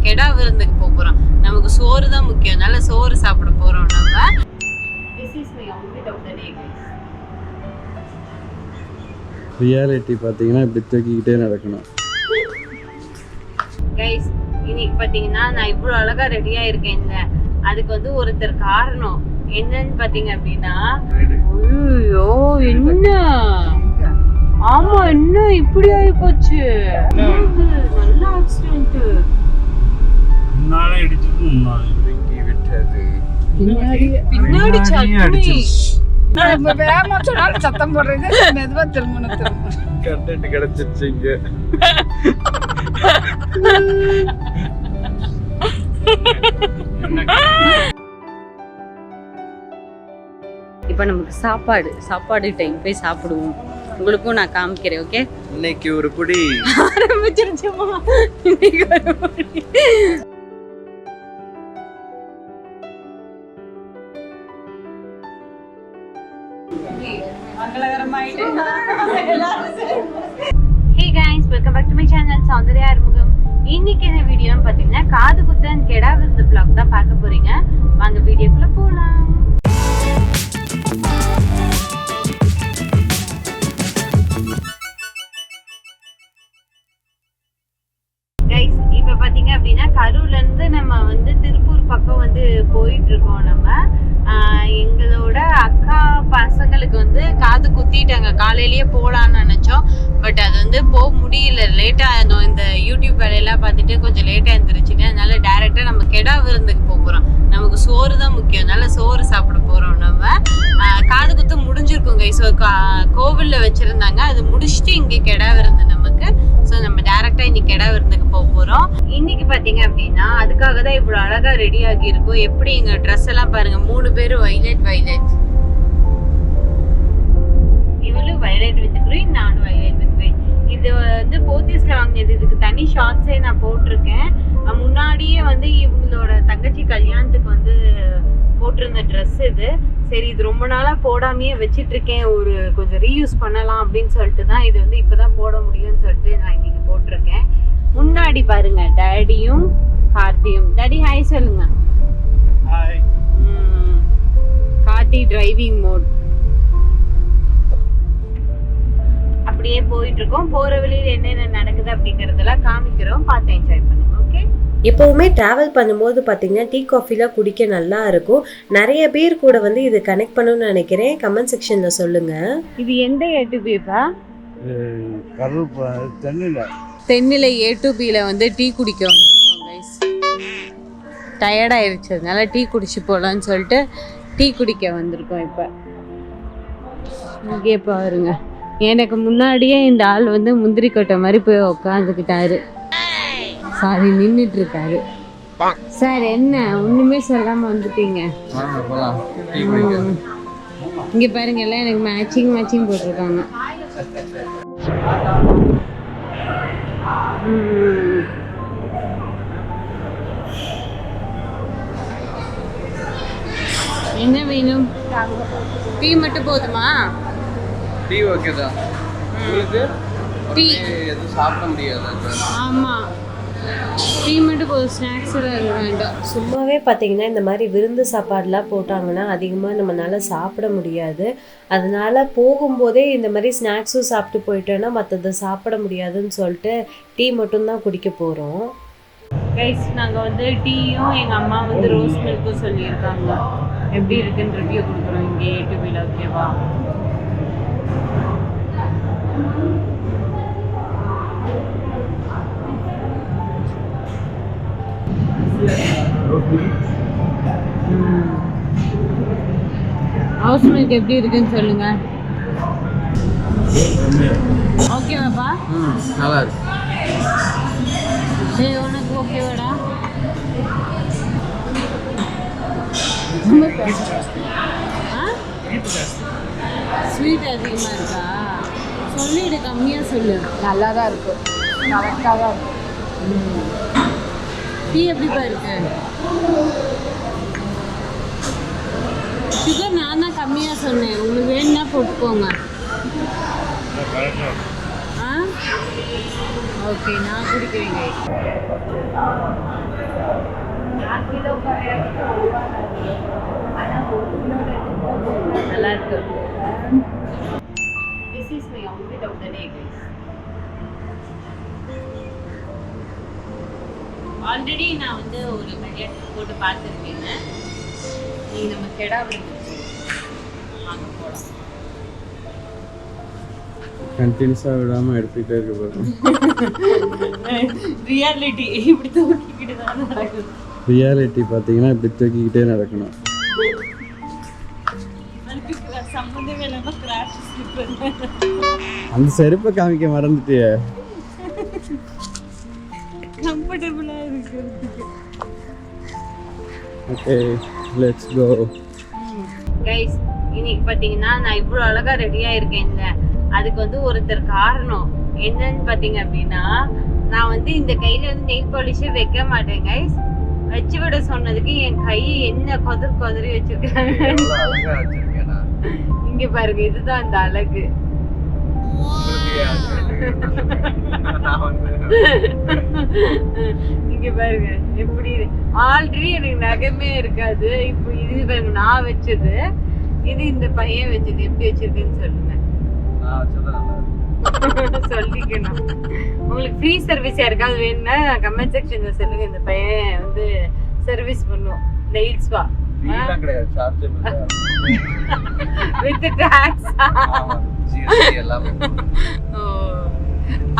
கெடா விருந்துக்கு போறோம். நமக்கு சோறு தான் முக்கியம், அதனால சோறு சாப்பிட போறோம் நம்ம. This is my outfit of the day, guys. Reality பார்த்தீங்கன்னா இப்படி தூக்கிக்கிட்டே நடக்கணும். கைஸ், இன்னைக்கு பார்த்தீங்கன்னா நான் இவ்வளோ அழகா ரெடியா இருக்கேன்ல, அதுக்கு வந்து ஒருத்தர் காரணம். என்னன்னு பார்த்தீங்க அப்படின்னா, ஐயோ என்ன, ஆமா என்ன இப்படி ஆகி போச்சு, நல்ல ஆக்சிடென்ட். முன்னாலே இடிச்சிட்டு இறங்கி விட்டது. பின்னாடி சட்னி. வேகமா சொன்னாலும் சத்தம் போடுறது, மெதுவா திரும்பணும். கண்டென்ட் கிடைச்சிருச்சு இங்க. இப்போ நமக்கு சாப்பாடு டைம், போய் சாப்பிடுவோம். உங்களுக்கும் நான் காமிக்கிறேன். ஓகே, இன்னைக்கு ஒரு புடி ஆரம்பிச்சிருச்சுமா. இன்னைக்கு ஒரு புடி. Hey guys, welcome back to my channel Soundarya அறிமுகம். இன்னைக்கு என்ன வீடியோன்னு பார்த்தீங்கன்னா காது குத்தன் கெடா விருந்து vlog தான் பார்க்க போறீங்க. வாங்க வீடியோக்குள்ள போலாம். கைஸ், இப்போ பார்த்தீங்க அப்படின்னா கரூர்ல இருந்து நம்ம வந்து திருப்பூர் பக்கம் வந்து போயிட்டு இருக்கோம். நம்ம எங்களோட அக்கா பசங்களுக்கு வந்து காது குத்திட்டாங்க. காலையிலேயே போகலான்னு நினச்சோம், பட் அது வந்து போக முடியல, லேட்டாக இருந்தோம். இந்த யூடியூப் வேலையெல்லாம் பார்த்துட்டு கொஞ்சம் லேட்டாக இருந்துருச்சுன்னு, அதனால டேரெக்டாக நம்ம கெடா விருந்துக்கு போகிறோம். நமக்கு சோறு தான் முக்கியம், அதனால சோறு சாப்பிட போகிறோம். நம்ம காது குத்து முடிஞ்சிருக்கோம் கைஸ். கோவிலில் வச்சுருந்தாங்க, அது முடிச்சுட்டு இங்கே கெடா விருந்து நமக்கு. ஸோ நம்ம டேரெக்டாக இன்னைக்கு கெடா விருந்துக்கு போக போகிறோம். இன்னைக்கு பார்த்தீங்க அப்படின்னா அதுக்காக தான் இவ்வளோ அழகாக ரெடி ஆகி இருக்கும். எப்படி எங்கள் ட்ரெஸ் எல்லாம் பாருங்க, 3 பேரும் வைலட், இவளும் வைலட் வித் கிரீன், நானும் வைலட் வித் கிரீன். இது வந்து போத்தீஸ்ல வாங்கினது. இதுக்கு தனி ஷார்ட்ஸே நான் போட்டிருக்கேன். முன்னாடியே வந்து இவங்களோட தங்கச்சி கல்யாணத்துக்கு வந்து போட்டிருந்த ட்ரெஸ் இது. சரி, இது ரொம்ப நாளாக போடாமையே வச்சிட்டு இருக்கேன், ஒரு கொஞ்சம் ரீயூஸ் பண்ணலாம் அப்படின்னு சொல்லிட்டு தான் இது வந்து இப்போதான் போட முடியும்னு சொல்லிட்டு நான் இன்னைக்கு போட்டிருக்கேன். முன்னாடி பாருங்க டேடியும் கார்த்தியும். டாடி ஹாய் சொல்லுங்க. ஹாய். Karthi driving mode. அப்படியே போயிட்டு இருக்கோம். போற வழியில என்னென்ன நடக்குது அப்படிங்கறதெல்லாம் காமிக்கிறோம், பார்த்து என்ஜாய் பண்ணுங்க. ஓகே, எப்போவுமே ட்ராவல் பண்ணும்போது பார்த்தீங்கன்னா டீ காஃபிலாம் குடிக்க நல்லா இருக்கும். நிறைய பேர் கூட வந்து இது கனெக்ட் பண்ணணும்னு நினைக்கிறேன். கமெண்ட் செக்ஷனில் சொல்லுங்கள். இது எந்த ஏ2பிப்பா? கரூர் தென்னிலை ஏ2பியில் வந்து டீ குடிக்க வந்திருக்கோம் கைஸ். டயர்டாயிருச்சு, அதனால டீ குடிச்சு போகலான்னு சொல்லிட்டு டீ குடிக்க வந்திருக்கோம். இப்போ இங்கே பாருங்க, எனக்கு முன்னாடியே இந்த ஆள் வந்து முந்திரி கொட்டை மாதிரி போய் உக்காந்துக்கிட்டாரு. சாரி, நின்றுட்டு இருக்காரு. சார் என்ன ஒண்ணுமே சொல்லாம வந்துட்டீங்க? இங்க பாருங்க, எல்லாம் எனக்கு மேட்சிங் போட்டிருக்காங்க. என்ன வேணும்? டீ மட்டும் போதுமா? டீ ஓகேதா உங்களுக்கு? டீ எதுவும் சாப்பிட முடியாது. ஆமா, டீ மட்டும் போதும், ஸ்நாக்ஸ் எல்லாம் வேண்டாம். சும்மாவே பார்த்தீங்கன்னா இந்த மாதிரி விருந்து சாப்பாடுலாம் போட்டாங்கன்னா அதிகமாக நம்மளால சாப்பிட முடியாது. அதனால போகும்போதே இந்த மாதிரி ஸ்நாக்ஸும் சாப்பிட்டு போயிட்டோன்னா மற்றதை சாப்பிட முடியாதுன்னு சொல்லிட்டு டீ மட்டும்தான் குடிக்க போகிறோம். கைஸ், நாங்கள் வந்து டீயும் எங்கள் அம்மா வந்து ரோஸ் மில்க்கும் சொல்லியிருக்காங்க. எப்படி இருக்குன்னு ரிவ்யூ கொடுக்குறோம் இங்கே ஏ2பியில். ஓகேவா? ஹவுஸ் மில்க் எப்படி இருக்குன்னு சொல்லுங்க. ஓகேவாப்பா? நல்லா இருக்கு. சரி, உனக்கு ஓகேவாடா? ஸ்வீட் அதிகமாக இருக்கா? சொல்லிடு, கம்மியாக சொல்லு. நல்லா தான் இருக்கு, கரெக்டாக தான் இருக்கு. டீ எப்படிப்பா இருக்கு? சுகர் நான் தான் கம்மியாக சொன்னேன், உங்களுக்கு வேணும்னா போட்டுக்கோங்க. ஆ ஓகே, நான் குடிக்கிறேங்க. நல்லா இருக்கு. This is my outfit of the day, guys. Already நான் வந்து ஒரு கல்யாணம் போட்டு பார்த்துருக்கேங்க. நீங்க நம்ம கெடா விழுந்துச்சு வாங்க போகலாம். கண்டினியூஸாக விடாமல் எடுத்துக்கிட்டே இருக்க போகிறோம். ரியாலிட்டி இப்படி தூக்கிக்கிட்டு தான் நடக்குது. ரியாலிட்டி பார்த்தீங்கன்னா இப்படி தூக்கிக்கிட்டே நடக்கணும். சம்மந்தமே இல்லாமல் கிராஷ் ஸ்லிப் அந்த செருப்பை காமிக்க மறந்துட்டியே. கம்ஃபர்டபுளா இருக்கிறதுக்கு. Okay let's go. கைஸ் இன்னைக்கு பார்த்தீங்கன்னா நான் இவ்வளோ அழகா ரெடியா இருக்கேன்ல, அதுக்கு வந்து ஒருத்தர் காரணம். என்னன்னு பார்த்தீங்க அப்படின்னா, நான் வந்து இந்த கையில வந்து நெயில் பாலிஷே வைக்க மாட்டேன் கைஸ். வச்சு விட சொன்னதுக்கு என் கை என்ன கொதறி வச்சிருக்காங்க. இங்க பாருங்க, இதுதான் அந்த அழகு. இங்க பாருங்க எப்படி ஆல்ரெடி எனக்கு நகமே இருக்காது. இப்போ இது பாருங்க நான் வச்சது, இது இந்த பையன் வச்சது. எப்படி வச்சிருக்குன்னு சொல்லுங்க. சொல்லிக்கணும். உங்களுக்கு ஃப்ரீ சர்வீஸ் யாருக்காவது வேணும்னா கமெண்ட் செக்ஷன்ல சொல்லுங்க. இந்த பையன் வந்து சர்வீஸ் பண்ணுவோம். நெயில்ஸ் வா வித் டாக்ஸ்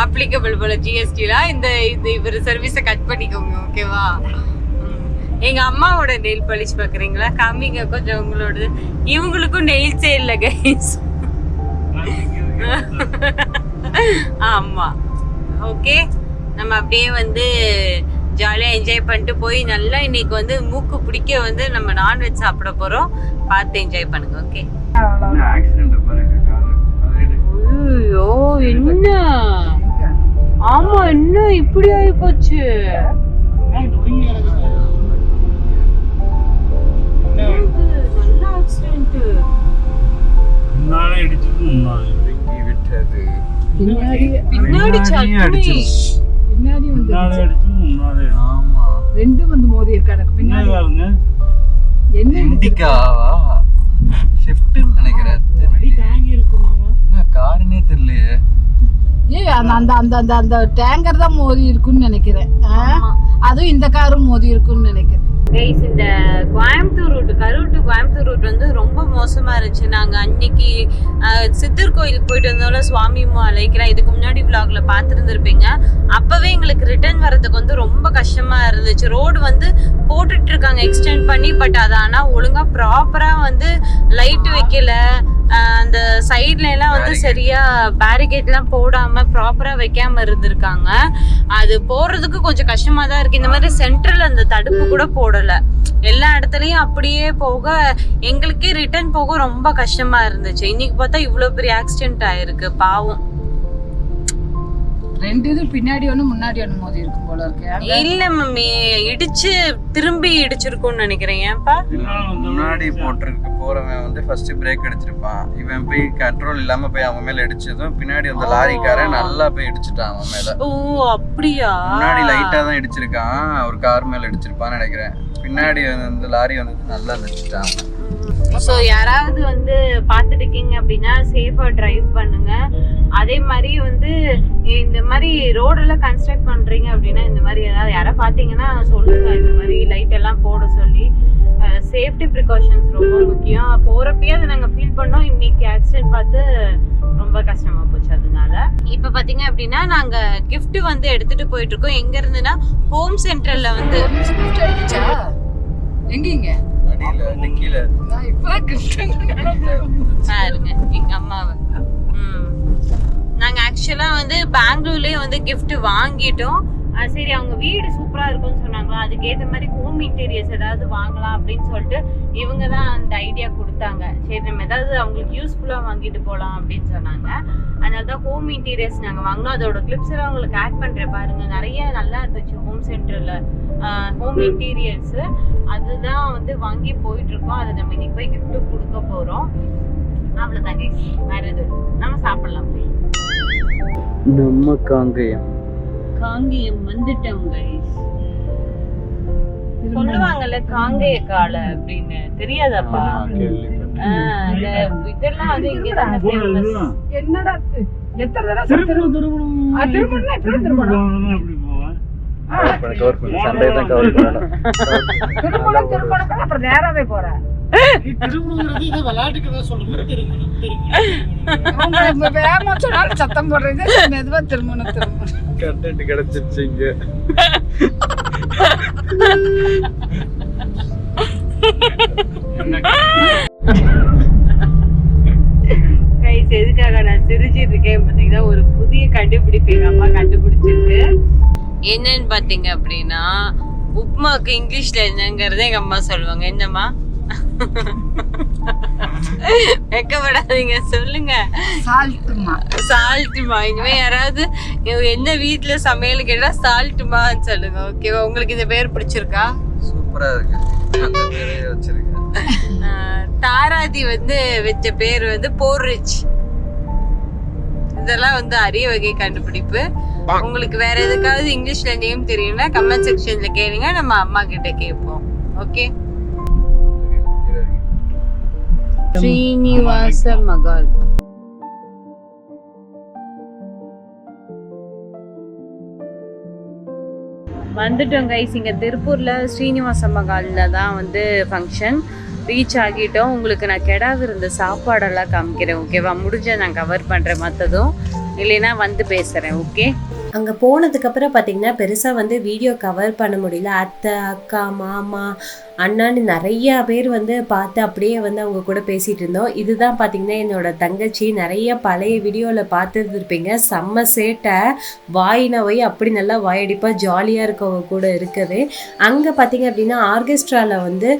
அப்ளிகபிள் போல ஜிஎஸ்டிலாம் இந்த இவர் சர்வீஸை கட் பண்ணிக்கோங்க. ஓகேவா? எங்க அம்மாவோட நெயில் பாலிஷ் பாக்குறீங்களா? காமிங்க கொஞ்சம் உங்களோட. இவங்களுக்கும் நெயில்ஸே இல்லை கைஸ். ஆமா ஓகே, நம்ம அப்படியே வந்து ஜாலியா என்ஜாய் பண்ணிட்டு போய் நல்லா இன்னைக்கு வந்து மூக்கு பிடிக்க வந்து நம்ம நான்வெஜ் சாப்பிட போறோம். பார்த்து என்ஜாய் பண்ணுங்க. ஓகே. ஐயோ என்ன? ஆமா என்ன இப்படி ஆகி போச்சு? நல்ல ஆக்சிடென்ட். முன்னாலே இடிச்சது முன்னாடி விட்டது. பின்னாடி சட்னி பின்னாடி வந்து முன்னாலே அடிச்சது முன்னாலே. ஆமா ரெண்டும் வந்து மோதி இருக்காங்க. பின்னாடி பாருங்க. என்ன இண்டிகாவா ஷிஃப்ட்னு நினைக்கிறேன். தாங்கி இருக்கும் மாமா. என்ன காரணே தெரியலையே. அந்த அந்த அந்த அந்த அந்த டேங்கர் தான் மோதி இருக்குன்னு நினைக்கிறேன். அதுவும் இந்த காரும் மோதி இருக்குன்னு நினைக்கிறேன். கைஸ் இந்த Coimbatore route, Karur to Coimbatore route வந்து ரொம்ப மோசமா இருந்துச்சு. நாங்க அன்னைக்கு சித்தர் கோயிலுக்கு போயிட்டு வந்தோம்ல, சுவாமி அழைக்கிறேன். இதுக்கு முன்னாடி vlogல பார்த்துருந்துருப்பீங்க. அப்பவே எங்களுக்கு ரிட்டர்ன் வர்றதுக்கு வந்து ரொம்ப கஷ்டமா இருந்துச்சு. ரோடு வந்து போட்டுட்டு இருக்காங்க எக்ஸ்டெண்ட் பண்ணி, பட் அது ஆனா ஒழுங்கா ப்ராப்பரா வந்து லைட் வைக்கல. அந்த சைட்ல எல்லாம் வந்து சரியா பேரிகேட்லாம் போடாம ப்ராப்பரா வைக்காம இருந்திருக்காங்க. அது போறதுக்கு கொஞ்சம் கஷ்டமா தான் இருக்கு. இந்த மாதிரி சென்ட்ரல் அந்த தடுப்பு கூட போடல. எல்லா இடத்துலயும் அப்படியே போக எங்களுக்கே ரிட்டர்ன் போக ரொம்ப கஷ்டமா இருந்துச்சு. இன்னைக்கு பார்த்தா இவ்வளவு பெரிய ஆக்சிடென்ட் ஆயிருக்கு. பாவம். ரெண்டு இது பின்னாடி ஒண்ணு முன்னாடி ஒண்ணு மோதி இருக்கும் போல இருக்கு. இல்ல மம்மி, இடிச்சு திரும்பி இடிச்சிருக்கும்னு நினைக்கிறேன். ஏன்பா? முன்னாடி போட்டிருக்கு போறவன் வந்து ஃபர்ஸ்ட் பிரேக் அடிச்சிருப்பான். இவன் போய் கண்ட்ரோல் இல்லாம போய் அவன் மேல இடிச்சதும் பின்னாடி அந்த லாரிக்காரன் நல்லா போய் இடிச்சிட்டான் அவன் மேல. ஓ அப்படியா? முன்னாடி லைட்டா தான் இடிச்சிருக்கான். ஒரு கார் மேல இடிச்சிருப்பான்னு நினைக்கிறேன். பின்னாடி அந்த லாரி வந்து நல்லா நினைச்சிட்டான். ஸோ யாராவது வந்து பார்த்துட்டு இருக்கீங்க அப்படின்னா சேஃபா டிரைவ் பண்ணுங்க. அதே மாதிரி வந்து இந்த மாதிரி ரோடெல்லாம் கன்ஸ்ட்ரக்ட் பண்றீங்க அப்படின்னா இந்த மாதிரி ஏதாவது யாராவது பார்த்தீங்கன்னா சொல்லுங்க. இந்த மாதிரி லைட் எல்லாம் போட சொல்லி. சேஃப்டி ப்ரிகாஷன்ஸ் ரொம்ப முக்கியம். போறப்பயே அதை நாங்கள் ஃபீல் பண்ணோம். இன்னைக்கு ஆக்சிடென்ட் பார்த்து ரொம்ப கஷ்டமா போச்சு. அதனால இப்போ பார்த்தீங்க அப்படின்னா நாங்க gift வந்து எடுத்துட்டு போயிட்டு இருக்கோம். எங்க இருந்துன்னா ஹோம் சென்டர்ல வந்து எங்கீங்க அடியில டிக்கில நான் இப்பதான் பாருங்க எங்க அம்மாவை. நாங்க ஆக்சுவலா வந்து பெங்களூர்லயே வந்து gift வாங்கிட்டோம். சரி அவங்க வீடு சூப்பரா இருக்கும்னு சொன்னாங்களா, அதுக்கேற்ற மாதிரி ஹோம் இன்டீரியர்ஸ் ஏதாவது வாங்கலாம் அப்படின்னு சொல்லிட்டு இவங்க தான் அந்த ஐடியா கொடுத்தாங்க. சரி நம்ம ஏதாவது அவங்களுக்கு யூஸ்ஃபுல்லா வாங்கிட்டு போகலாம் அப்படின்னு சொன்னாங்க. அதனால தான் ஹோம் இன்டீரியர்ஸ் நாங்கள் வாங்கினோம். அதோட கிளிப்ஸ் எல்லாம் உங்களுக்கு ஆட் பண்றேன் பாருங்க. நிறைய நல்லா இருந்துச்சு ஹோம் சென்டர்ல ஹோம் இன்டீரியர்ஸ். அதுதான் வந்து வாங்கி போயிட்டு இருக்கோம். அதை நம்ம இன்னைக்கு போய் கிஃப்ட் கொடுக்க போறோம். அவ்வளவுதான் கைஸ், வேற எதுவும் நம்ம சாப்பிடலாம் போய். நம்ம காங்கேயம் காங்கேயம் வந்துட்டோம் கைஸ். சொல்லுவாங்கல்ல காங்கேய காலை அப்படின்னு தெரியாதாப்பா? இந்த இதெல்லாம் வந்து இங்கதான் ஃபேமஸ். என்னடா எத்தனை தடவை திருமணம் எப்படி திருமணம் சண்டே தான் கவர் பண்ணணும். திருமணம் அப்புறம் நேராவே போறேன். வேகமா சொன்னாலும் சத்தம் போடுறது மெதுவா திருமணம் கண்டென்ட் கிடைச்சிருச்சு இங்க. கைஸ், எதுக்காக நான் சிரிச்சிட்டு இருக்கேன் பாத்தீங்கன்னா, ஒரு புதிய கண்டுபிடிப்பு எங்க அம்மா கண்டுபிடிச்சிருக்கு. என்னன்னு பாத்தீங்க அப்படின்னா, உப்மாக்கு இங்கிலீஷ்ல என்னங்கறத எங்க அம்மா சொல்லுவாங்க. என்னம்மா? வெக்கப்படாதீங்க, சொல்லுங்க. சால்ட்டுமா. இனிமே யாராவது என்ன வீட்டுல சமையல் கேட்டா சால்ட்டுமான்னு சொல்லுங்க. ஓகேவா? உங்களுக்கு இந்த பேர் பிடிச்சிருக்கா? சூப்பரா இருக்கு. அந்த பேரே வச்சிருக்கேன். தாராதி வந்து வச்ச பேர் வந்து போர்ரிச். இதெல்லாம் வந்து அரிய வகை கண்டுபிடிப்பு. உங்களுக்கு வேற எதுக்காவது இங்கிலீஷ்ல நேம் தெரியும்னா கமெண்ட் செக்ஷன்ல கேளுங்க, நம்ம அம்மா கிட்ட கேட்போம். ஓகே. ஸ்ரீனிவாச மகால். வந்துட்டோம் கைஸ். இங்க திருப்பூர்ல ஸ்ரீனிவாச மகால்ல தான் வந்து ஃபங்க்ஷன். ரீச் ஆகிட்டோம். உங்களுக்கு நான் கெடா விருந்த சாப்பாடெல்லாம் காமிக்கிறேன். ஓகேவா? முடிஞ்ச நான் கவர் பண்றேன். மற்றதும் இல்லைன்னா வந்து பேசுறேன். ஓகே. அங்கே போனதுக்கப்புறம் பார்த்திங்கன்னா பெருசாக வந்து வீடியோ கவர் பண்ண முடியல. அத்தை, அக்கா, மாமா, அண்ணான்னு நிறையா பேர் வந்து பார்த்து அப்படியே வந்து அவங்க கூட பேசிகிட்டு இருந்தோம். இதுதான் பார்த்திங்கன்னா என்னோட தங்கச்சி. நிறைய பழைய வீடியோவில் பார்த்துருப்பீங்க. செம்ம சேட்டை, வாயினவை அப்படி நல்லா வாயடிப்பாக ஜாலியாக இருக்கவங்க கூட இருக்குது. அங்கே பார்த்திங்க அப்படின்னா ஆர்கெஸ்ட்ராவில் வந்து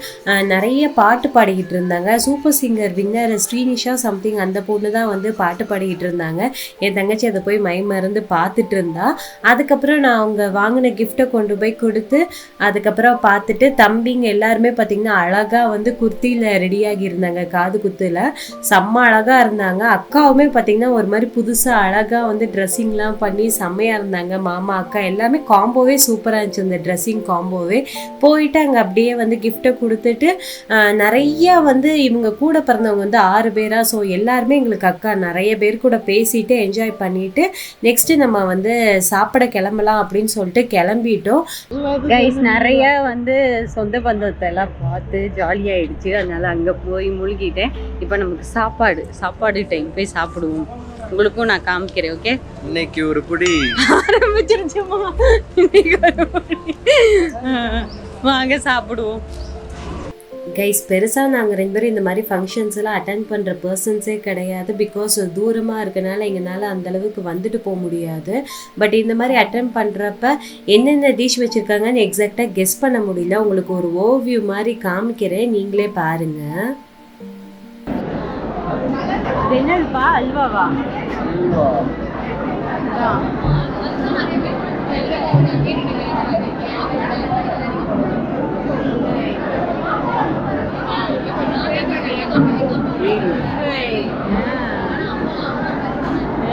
நிறைய பாட்டு பாடிக்கிட்டு இருந்தாங்க. Super singer winner Srinisha something அந்த பொண்ணு தான் வந்து பாட்டு பாடிக்கிட்டு இருந்தாங்க. என் தங்கச்சி அதை போய் மறந்து பார்த்துட்டு இருந்தா. அதுக்கப்புறம் நான் அவங்க வாங்கின கிஃப்டை கொண்டு போய் கொடுத்து அதுக்கப்புறம் பார்த்துட்டு தம்பிங்க எல்லாருமே பார்த்தீங்கன்னா அழகாக வந்து குர்த்தியில் ரெடியாகி இருந்தாங்க. காது குத்துல செம்ம அழகாக இருந்தாங்க. அக்காவுமே பார்த்தீங்கன்னா ஒரு மாதிரி புதுசாக அழகாக வந்து ட்ரெஸ்ஸிங்லாம் பண்ணி செம்மையாக இருந்தாங்க. மாமா அக்கா எல்லாமே காம்போவே சூப்பராக இருந்துச்சு. இந்த ட்ரெஸ்ஸிங் காம்போவே போயிட்டு அங்கே அப்படியே வந்து கிஃப்டை கொடுத்துட்டு நிறையா வந்து இவங்க கூட பிறந்தவங்க வந்து 6 பேரா. ஸோ எல்லாருமே எங்களுக்கு அக்கா நிறைய பேர் கூட பேசிட்டு என்ஜாய் பண்ணிட்டு நெக்ஸ்ட்டு நம்ம வந்து சாப்பிட கிளம்பலாம் அப்படின்னு சொல்லிட்டு கிளம்பிட்டோம். கைஸ், நிறைய வந்து சொந்த பந்தத்தை எல்லாம் பார்த்து ஜாலியாயிடுச்சு. அதனால அங்கே போய் முழுகிட்டேன். இப்போ நமக்கு சாப்பாடு டைம், போய் சாப்பிடுவோம். உங்களுக்கும் நான் காமிக்கிறேன். ஓகே. இன்னைக்கு ஒரு புடி ஆரம்பிச்சிருச்சுமா. இன்னைக்கு ஒரு புடி. வாங்க சாப்பிடுவோம். கைஸ், பெருசாக நாங்கள் 2 பேரும் இந்த மாதிரி ஃபங்க்ஷன்ஸ் எல்லாம் அட்டென்ட் பண்ணுற பர்சன்ஸே கிடையாது. பிகாஸ் தூரமாக இருக்கனால எங்களால் அந்தளவுக்கு வந்துட்டு போக முடியாது. பட் இந்த மாதிரி அட்டென்ட் பண்ணுறப்ப என்னென்ன டிஷ் வச்சுருக்காங்கன்னு எக்ஸாக்டாக கெஸ் பண்ண முடியல. உங்களுக்கு ஒரு ஓவியூ மாதிரி காமிக்கிறேன், நீங்களே பாருங்கள். என்னதுப்பா? அல்வாவா?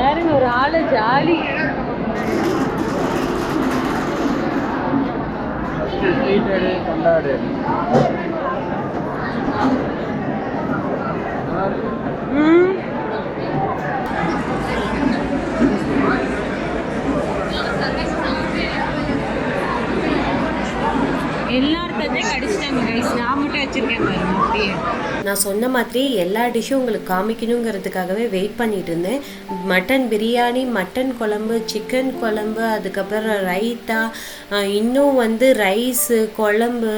யாருங்க ஒரு ஆளு ஜாலி. கொண்டாடு. எல்லாருக்கும் கடிச்சிட்டாங்க கைஸ். நான் மட்டும் வச்சிருக்கேன் பாருங்க. அப்படியே நான் சொன்ன மாதிரி எல்லா டிஷ்ஷும் உங்களுக்கு காமிக்கணுங்கிறதுக்காகவே வெயிட் பண்ணிட்டு இருந்தேன். மட்டன் பிரியாணி, மட்டன் குழம்பு, சிக்கன் குழம்பு, அதுக்கப்புறம் ரைத்தா, இன்னும் வந்து ரைஸு, குழம்பு,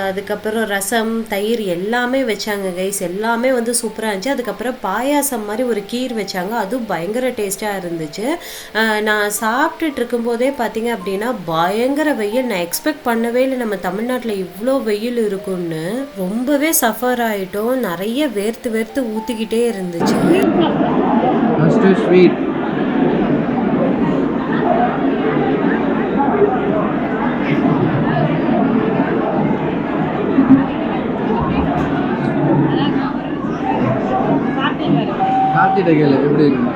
அதுக்கப்புறம் ரசம், தயிர் எல்லாமே வச்சாங்க கைஸ். எல்லாமே வந்து சூப்பராக இருந்துச்சு. அதுக்கப்புறம் பாயாசம் மாதிரி ஒரு கீர் வச்சாங்க. அதுவும் பயங்கர டேஸ்ட்டாக இருந்துச்சு. நான் சாப்பிட்டுட்டு இருக்கும்போதே பார்த்தீங்க அப்படின்னா பயங்கர வெயில். நான் எக்ஸ்பெக்ட் பண்ணவே இல்லை நம்ம தமிழ்நாட்டில் இவ்வளோ வெயில் இருக்குன்னு. ரொம்பவே சஃபர் ஆகிட்டோம். நிறைய வேர்த்து ஊற்றிக்கிட்டே இருந்துச்சு. ஸ்வீட் காத்திட்ட கேளு எப்படி இருக்கு.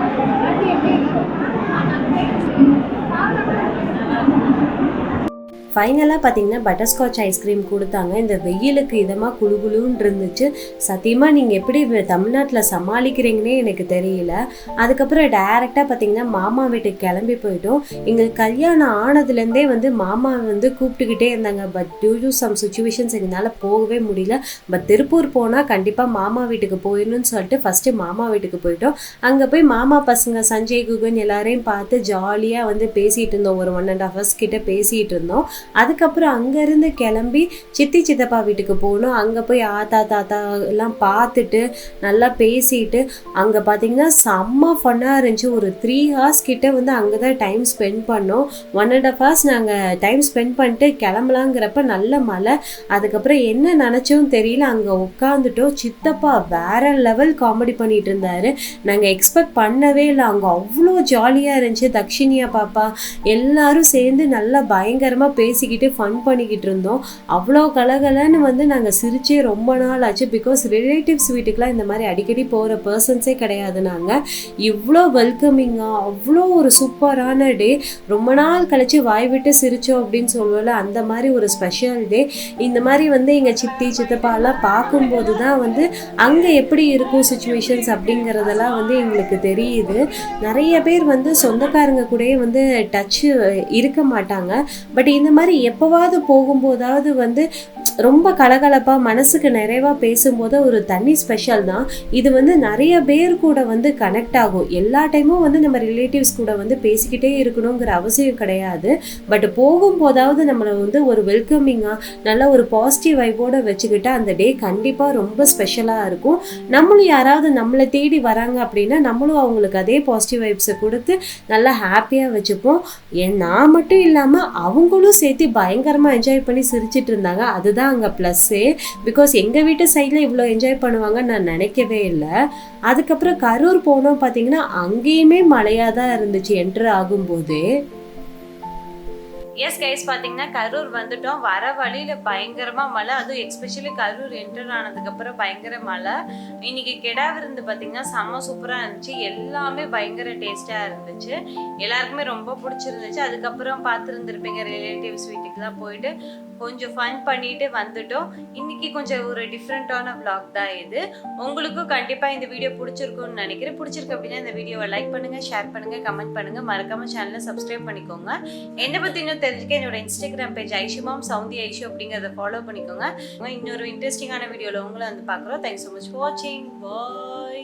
ஃபைனலாக பார்த்தீங்கன்னா பட்டர்ஸ்காட்ச் ஐஸ்கிரீம் கொடுத்தாங்க. இந்த வெயிலுக்கு இதமாக குளுகுளுன்னு இருந்துச்சு. சத்தியமாக நீங்கள் எப்படி தமிழ்நாட்டில் சமாளிக்கிறீங்கன்னே எனக்கு தெரியல. அதுக்கப்புறம் டைரெக்டாக பார்த்தீங்கன்னா மாமா வீட்டுக்கு கிளம்பி போயிட்டோம். எங்களுக்கு கல்யாணம் ஆனதுலேருந்தே வந்து மாமா வந்து கூப்பிட்டுக்கிட்டே இருந்தாங்க. But due to some situations எங்களால் போகவே முடியல. பட் திருப்பூர் போனால் கண்டிப்பாக மாமா வீட்டுக்கு போயிடணும்னு சொல்லிட்டு ஃபஸ்ட்டு மாமா வீட்டுக்கு போயிட்டோம். அங்கே போய் மாமா பசங்க சஞ்சய் குகன் எல்லாரையும் பார்த்து ஜாலியாக வந்து பேசிகிட்டு இருந்தோம். ஒரு 1.5 hours கிட்ட பேசிகிட்டு இருந்தோம். அதுக்கப்புறம் அங்கேருந்து கிளம்பி சித்தி சித்தப்பா வீட்டுக்கு போகணும். அங்கே போய் ஆத்தா தாத்தா எல்லாம் பார்த்துட்டு நல்லா பேசிட்டு அங்கே பார்த்தீங்கன்னா செம்ம ஃபன்னாக இருந்துச்சு. ஒரு 3 hours கிட்ட வந்து அங்கே தான் டைம் ஸ்பெண்ட் பண்ணோம். 1.5 hours நாங்கள் டைம் ஸ்பெண்ட் பண்ணிட்டு கிளம்பலாங்கிறப்ப நல்ல மழை. அதுக்கப்புறம் என்ன நினச்சோன்னு தெரியல, அங்கே உட்காந்துட்டோம். சித்தப்பா வேற லெவல் காமெடி பண்ணிட்டு இருந்தாரு. நாங்கள் எக்ஸ்பெக்ட் பண்ணவே இல்லை. அங்கே அவ்வளோ ஜாலியாக இருந்துச்சு. தக்ஷினியா பாப்பா எல்லாரும் சேர்ந்து நல்லா பயங்கரமாக பேசிக்கிட்டு ஃபன் பண்ணிக்கிட்டு இருந்தோம். அவ்வளோ கலகலன்னு வந்து நாங்கள் சிரிச்சே ரொம்ப நாள் ஆச்சு. பிகாஸ் ரிலேட்டிவ்ஸ் வீட்டுக்கெலாம் இந்த மாதிரி அடிக்கடி போகிற பர்சன்ஸே கிடையாது. நாங்கள் இவ்வளோ வெல்கமிங்காக அவ்வளோ ஒரு சூப்பரான டே. ரொம்ப நாள் கழிச்சு வாய் விட்டு சிரித்தோம் அப்படின்னு சொல்லுவோம்ல, அந்த மாதிரி ஒரு ஸ்பெஷல் டே. இந்த மாதிரி வந்து எங்கள் சித்தி சித்தப்பாலாம் பார்க்கும்போது தான் வந்து அங்கே எப்படி இருக்கும் சுச்சுவேஷன்ஸ் அப்படிங்கிறதெல்லாம் வந்து எங்களுக்கு தெரியுது. நிறைய பேர் வந்து சொந்தக்காரங்க கூடயே வந்து டச்சு இருக்க மாட்டாங்க. பட் இந்த மாதிரி எப்போவாவது போகும்போதாவது வந்து ரொம்ப கலகலப்பாக மனசுக்கு நிறைவாக பேசும்போது ஒரு தனி ஸ்பெஷல் தான். இது வந்து நிறைய பேர் கூட வந்து கனெக்ட் ஆகும். எல்லா டைமும் வந்து நம்ம ரிலேட்டிவ்ஸ் கூட வந்து பேசிக்கிட்டே இருக்கணுங்கிற அவசியம் கிடையாது. பட் போகும்போதாவது நம்மளை வந்து ஒரு வெல்கமிங்காக நல்ல ஒரு பாசிட்டிவ் வைப்போடு வச்சுக்கிட்டா அந்த டே கண்டிப்பாக ரொம்ப ஸ்பெஷலாக இருக்கும். நம்மளும் யாராவது நம்மளை தேடி வராங்க அப்படின்னா நம்மளும் அவங்களுக்கு அதே பாசிட்டிவ் வைப்ஸை கொடுத்து நல்லா ஹாப்பியாக வச்சுப்போம். நான் மட்டும் இல்லாமல் அவங்களும் சேர்த்து பயங்கரமாக என்ஜாய் பண்ணி சிரிச்சிட்டு இருந்தாங்க. அதுதான் அங்கே ப்ளஸ்ஸே. பிகாஸ் எங்கள் வீட்டு சைடில் இவ்வளோ என்ஜாய் பண்ணுவாங்கன்னு நான் நினைக்கவே இல்லை. அதுக்கப்புறம் கரூர் போனோம் பார்த்தீங்கன்னா அங்கேயுமே மழையாக தான் இருந்துச்சு என்ட்ரு ஆகும்போதே. எஸ் கைஸ், பார்த்தீங்கன்னா கரூர் வந்துட்டோம். வர வழியில் பயங்கரமாக மழை. அதுவும் எக்ஸ்பெஷலி கரூர் என்டர் ஆனதுக்கப்புறம் பயங்கர மழை. இன்னைக்கு கெடா விருந்து பார்த்தீங்கன்னா செம்ம சூப்பராக இருந்துச்சு. எல்லாமே பயங்கர டேஸ்ட்டாக இருந்துச்சு. எல்லாருக்குமே ரொம்ப பிடிச்சிருந்துச்சு. அதுக்கப்புறம் பார்த்துருந்துருப்பீங்க ரிலேட்டிவ்ஸ் வீட்டுக்குலாம் போயிட்டு கொஞ்சம் ஃபன் பண்ணிட்டு வந்துட்டோம். இன்னைக்கு கொஞ்சம் ஒரு டிஃப்ரெண்ட்டான விளாக் தான் இது. உங்களுக்கும் கண்டிப்பாக இந்த வீடியோ பிடிச்சிருக்கும்னு நினைக்கிறேன். பிடிச்சிருக்கு அப்படின்னா இந்த வீடியோவை லைக் பண்ணுங்கள், ஷேர் பண்ணுங்கள், கமெண்ட் பண்ணுங்கள். மறக்காமல் சேனலை சப்ஸ்கிரைப் பண்ணிக்கோங்க. என்னை பற்றி இன்னும் தெரிஞ்சுக்க என்னோட இன்ஸ்டாகிராம் பேஜ் ஐஷுமாம் சவுந்தி ஐஷு அப்படிங்கிறத ஃபாலோ பண்ணிக்கோங்க. இன்னொரு இன்ட்ரெஸ்டிங்கான வீடியோவில் உங்களை வந்து பார்க்குறோம். தேங்க்ஸ் ஸோ மச் ஃபார் வாட்சிங். பாய்.